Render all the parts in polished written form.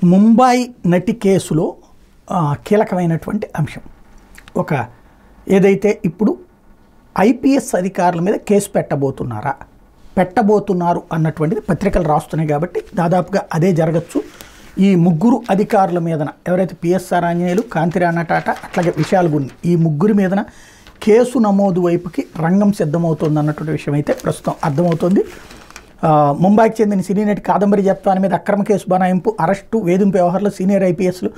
ముంబాయి నటి కేసులో కీలకమైనటువంటి అంశం ఒక ఏదైతే ఇప్పుడు ఐపీఎస్ అధికారుల మీద కేసు పెట్టబోతున్నారు అన్నటువంటిది పత్రికలు రాస్తున్నాయి కాబట్టి దాదాపుగా అదే జరగచ్చు. ఈ ముగ్గురు అధికారుల మీదన ఎవరైతే పిఎస్ఆర్ ఆంజనేయులు, కాంతిరాణ టాటా అట్లాగే విశాల్ గున్ని ఈ ముగ్గురి మీదన కేసు నమోదు వైపుకి రంగం సిద్ధమవుతుంది అన్నటువంటి విషయం అయితే ప్రస్తుతం అర్థమవుతుంది. ముంబైకి చెందిన సినీ నటి కాదంబరి జత్వాని మీద అక్రమ కేసు బనాయింపు, అరెస్టు, వేధింపు వ్యవహారంలో సీనియర్ ఐపీఎస్లు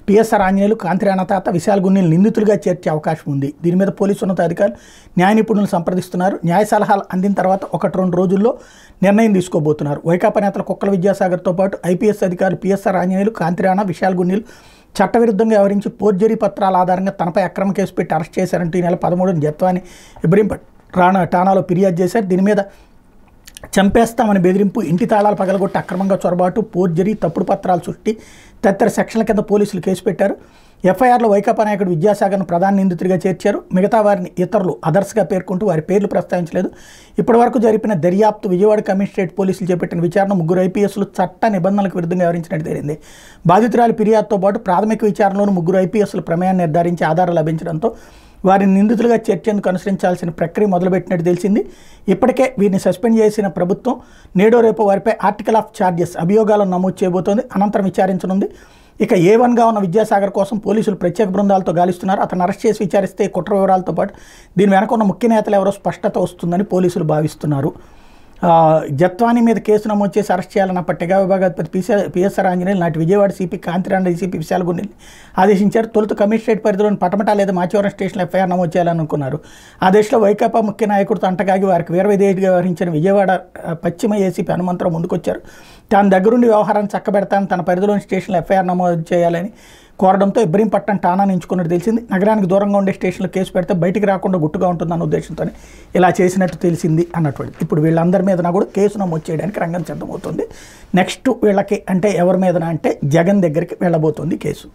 పిఎస్ఆర్ ఆంజనేయులు, కాంతిరాణ టాటా, విశాల్ గున్నిని నిందితులుగా చేర్చే అవకాశం ఉంది. దీని మీద పోలీసు ఉన్నతాధికారులు న్యాయ నిపుణులు సంప్రదిస్తున్నారు. న్యాయ సలహాలు అందిన తర్వాత 1-2 రోజుల్లో నిర్ణయం తీసుకోబోతున్నారు. వైకాపా నేతలు కుక్కల విద్యాసాగర్తో పాటు ఐపీఎస్ అధికారులు పిఎస్ఆర్ ఆంజనేయులు, కాంతిరాణ, విశాల్ గున్నిలు చట్టవిరుద్ధంగా వ్యవహరించి ఫోర్జరీ పత్రాల ఆధారంగా తనపై అక్రమ కేసు పెట్టి అరెస్ట్ చేశారంటూ ఈ నెల 13న జత్వాని ఇబ్రహీంపట్నం ఠాణాలో ఫిర్యాదు చేశారు. దీని మీద చంపేస్తామని బెదిరింపు, ఇంటి తాళాలు పగలగొట్టి అక్రమంగా చొరబాటు, ఫోర్జరీ, తప్పుడు పత్రాలు సృష్టి తదితర సెక్షన్ల కింద పోలీసులు కేసు పెట్టారు. ఎఫ్ఐఆర్లో వైకాపా నాయకుడు విద్యాసాగర్ను ప్రధాన నిందితుడిగా చేర్చారు. మిగతా వారిని ఇతరులు అదర్స్గా పేర్కొంటూ వారి పేర్లు ప్రస్తావించలేదు. ఇప్పటివరకు జరిపిన దర్యాప్తు విజయవాడ కమిషనరేట్ పోలీసులు చేపట్టిన విచారణ ముగ్గురు ఐపీఎస్లు చట్ట నిబంధనలకు విరుద్ధంగా వ్యవహరించినట్టు తేలింది. బాధితురాలి ఫిర్యాదుతో పాటు ప్రాథమిక విచారణలోనూ ముగ్గురు ఐపీఎస్లు ప్రమేయాన్ని నిర్ధారించి ఆధారాలు లభించడంతో వారిని నిందితులుగా చేర్చేందుకు అనుసరించాల్సిన ప్రక్రియ మొదలుపెట్టినట్టు తెలిసింది. ఇప్పటికే వీరిని సస్పెండ్ చేసిన ప్రభుత్వం నేడో రేపు వారిపై ఆర్టికల్ ఆఫ్ ఛార్జెస్ అభియోగాలను నమోదు చేయబోతోంది. అనంతరం విచారించనుంది. ఇక A1గా ఉన్న విద్యాసాగర్ కోసం పోలీసులు ప్రత్యేక బృందాలతో గాలిస్తున్నారు. అతను అరెస్ట్ చేసి విచారిస్తే కుట్ర వివరాలతో పాటు దీని వెనక ఉన్న ముఖ్య నేతలు ఎవరో స్పష్టత వస్తుందని పోలీసులు భావిస్తున్నారు. జత్వాని మీద కేసు నమోదు చేసి అరెస్ట్ చేయాలన్న టెగా విభాగాధిపతి పిఎస్ఆర్ ఆంజనేయులు నాటి విజయవాడ సిపి కాంతిరాణ డీసీపీ విశాల్ గున్నిని ఆదేశించారు. తొలుత కమిషనరేట్ పరిధిలోని పటమట లేదా మాచవరం స్టేషన్లో ఎఫ్ఐఆర్ నమోదు చేయాలని అనుకున్నారు. ఆ దశలో వైకాపా ముఖ్య నాయకుడితో అంటగాగి వారికి వీరవిధేయుడిగా వ్యవహరించిన విజయవాడ పశ్చిమ ఏసీపీ హనుమంతరావు ముందుకొచ్చారు. తాను దగ్గరుండి వ్యవహారాన్ని చక్కబెడతానని తన పరిధిలోని స్టేషన్లో ఎఫ్ఐఆర్ నమోదు చేయాలని కోరడంతో ఇబ్రహీంపట్నం ఠాణాను ఎంచుకున్నట్టు తెలిసింది. నగరానికి దూరంగా ఉండే స్టేషన్లో కేసు పెడితే బయటికి రాకుండా గుట్టుగా ఉంటుందన్న ఉద్దేశంతోనే ఇలా చేసినట్టు తెలిసింది అన్నటువంటి. ఇప్పుడు వీళ్ళందరి మీదన కూడా కేసు నమోదు చేయడానికి రంగం సిద్ధమవుతుంది. నెక్స్ట్ వీళ్ళకి అంటే ఎవరి మీదన అంటే జగన్ దగ్గరికి వెళ్ళబోతుంది కేసు.